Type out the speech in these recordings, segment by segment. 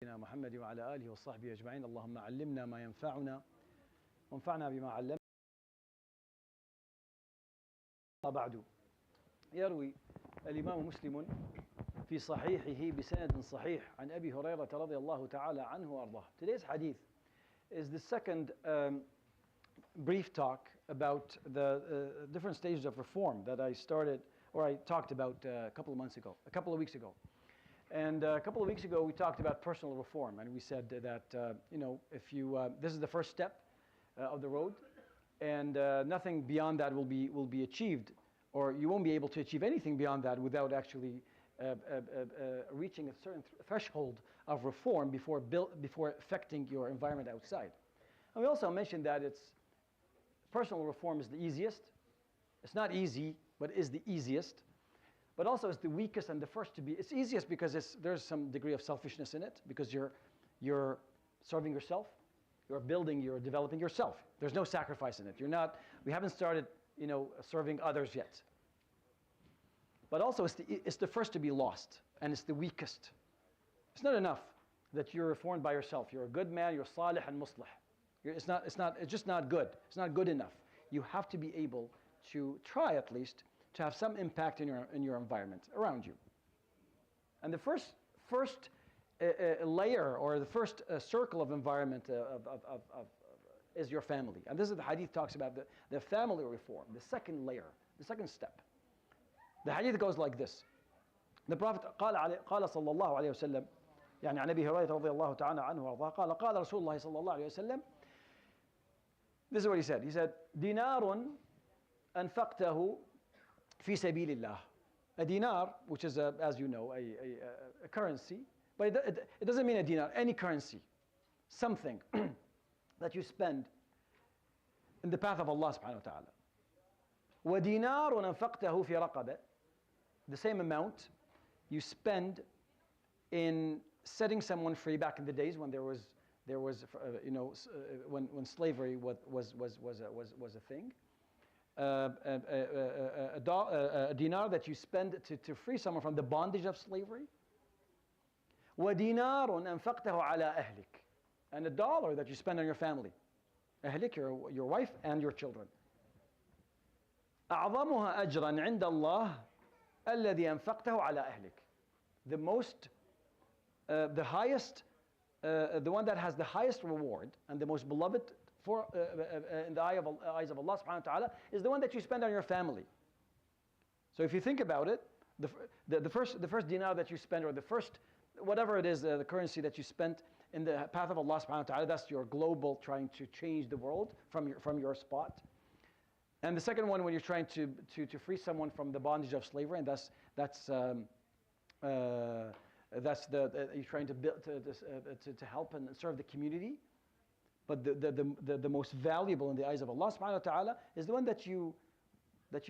محمد وعلى آله وصحبه أجمعين اللهم علمنا ما ينفعنا وانفعنا بما علمنا. بعد يروي الإمام مسلم في صحيحه بسند صحيح عن أبي هريرة رضي الله تعالى عنه وأرضاه. Today's hadith is the second brief talk about the different stages of reform that I started or I talked about a couple of weeks ago. And a couple of weeks ago, we talked about personal reform, and we said that if you this is the first step of the road, and nothing beyond that will be achieved, or you won't be able to achieve anything beyond that without actually reaching a certain threshold of reform before affecting your environment outside. And we also mentioned that personal reform is the easiest. It's not easy, but is the easiest. But also it's the weakest and the first to be. It's easiest because there's some degree of selfishness in it, because you're serving yourself, you're developing yourself. There's no sacrifice in it. We haven't started, serving others yet. But also it's the first to be lost, and it's the weakest. It's not enough that you're reformed by yourself. You're a good man, you're salih and muslih. It's just not good. It's not good enough. You have to be able to try at least to have some impact in your environment around you. And the first layer, or the first circle of environment is your family. And this is the hadith talks about the family reform, the second layer, the second step. The hadith goes like this. The Prophet قال صلى الله عليه وسلم يعني عن أبي هريرة رضي الله تعالى عنه وأرضاه قال رسول الله صلى الله عليه وسلم. This is what he said. He said, دينار أنفقته في سبيل الله. A dinar, which is, as you know, a currency, but it doesn't mean a dinar, any currency, something that you spend in the path of Allah subhanahu wa ta'ala. وَدِينَارٌ أَنفَقْتَهُ فِي رَقَبَةٍ. The same amount you spend in setting someone free back in the days when when slavery was a thing. A dinar that you spend to free someone from the bondage of slavery. وَدِينَارٌ أَنفَقْتَهُ عَلَىٰ أَهْلِكَ. And a dollar that you spend on your family. أهلك, your wife and your children. أعظمها أجرا عند الله الذي أنفقته على أهلك. The highest, the one that has the highest reward and the most beloved in the eyes of Allah subhanahu wa ta'ala is the one that you spend on your family. So if you think about it, the first dinar that you spend, or the first whatever it is, the currency that you spent in the path of Allah subhanahu wa ta'ala, that's your global trying to change the world from your spot. And the second one, when you're trying to free someone from the bondage of slavery, and that's you're trying to build to help and serve the community. But the most valuable in the eyes of Allah subhanahu wa ta'ala is the one that you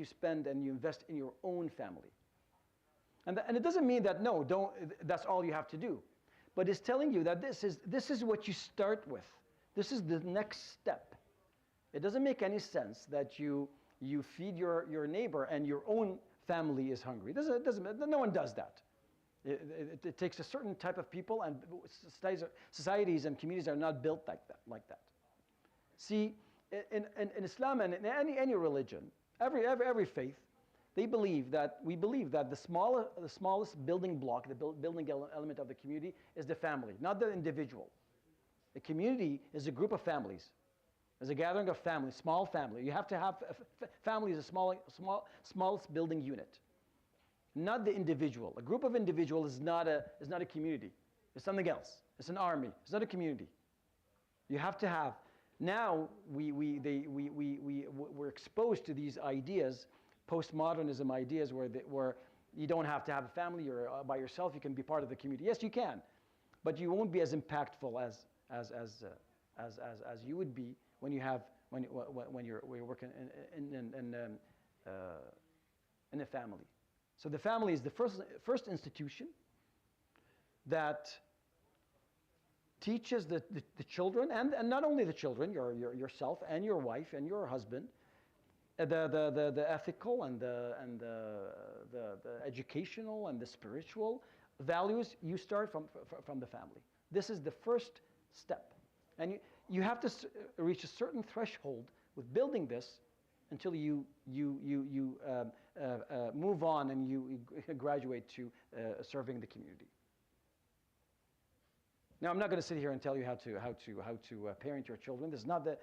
spend and you invest in your own family. And it doesn't mean that that's all you have to do. But it's telling you that this is what you start with. This is the next step. It doesn't make any sense that you feed your neighbor and your own family is hungry. No one does that. It takes a certain type of people, and societies and communities are not built like that. See, in Islam and in any religion, every faith, we believe that the smallest building block, the building element of the community is the family, not the individual. The community is a group of families. It's a gathering of families, small family. You have to have family is a smallest building unit. Not the individual. A group of individuals is not a community. It's something else. It's an army. It's not a community. You have to have. Now we're exposed to these ideas, postmodernism ideas, where you don't have to have a family. You're by yourself. You can be part of the community. Yes, you can, but you won't be as impactful as you would be when you're working in a family. So the family is the first institution that teaches the children, and not only the children, yourself and your wife and your husband, the ethical and the educational and the spiritual values. You start from the family. This is the first step. And you have to reach a certain threshold with building this until you move on and you graduate to serving the community. Now, I'm not going to sit here and tell you how to parent your children. This is not the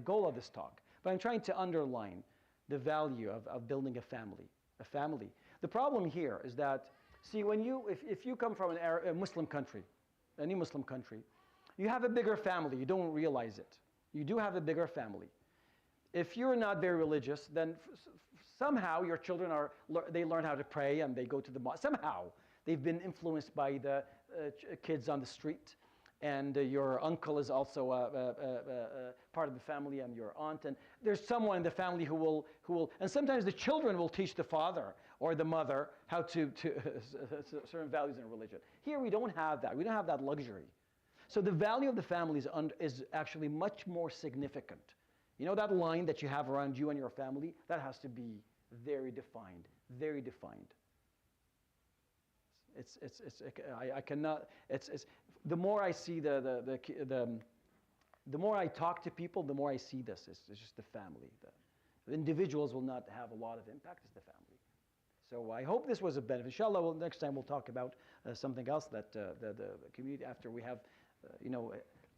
goal of this talk. But I'm trying to underline the value of building a family. A family. The problem here is that, see, if you come from a Muslim country, any Muslim country, you have a bigger family. You don't realize it. You do have a bigger family. If you're not very religious, then somehow your children they learn how to pray and they go to the mosque. Somehow they've been influenced by the kids on the street, and your uncle is also part of the family, and your aunt, and there's someone in the family who will, and sometimes the children will teach the father or the mother how to certain values in religion. Here we don't have that. We don't have that luxury. So the value of the family is actually much more significant. You know that line that you have around you and your family? That has to be very defined, very defined. I cannot, the more I see the more I talk to people, the more I see this. It's just the family. The individuals will not have a lot of impact, it's the family. So I hope this was a benefit. Inshallah, next time we'll talk about something else that the community, after we have,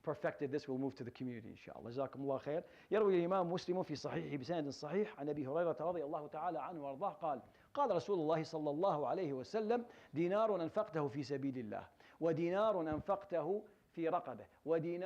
perfected this, we'll move to the community, inshallah. جزاكم الله خير. يروي الإمام مسلم في صحيحه بسند صحيح عن أبي هريرة رضي الله تعالى عنه وأرضاه قال: قال رسول الله صلى الله عليه وسلم: دينار أنفقته في سبيل الله، ودينار أنفقته في رقبة، ودينار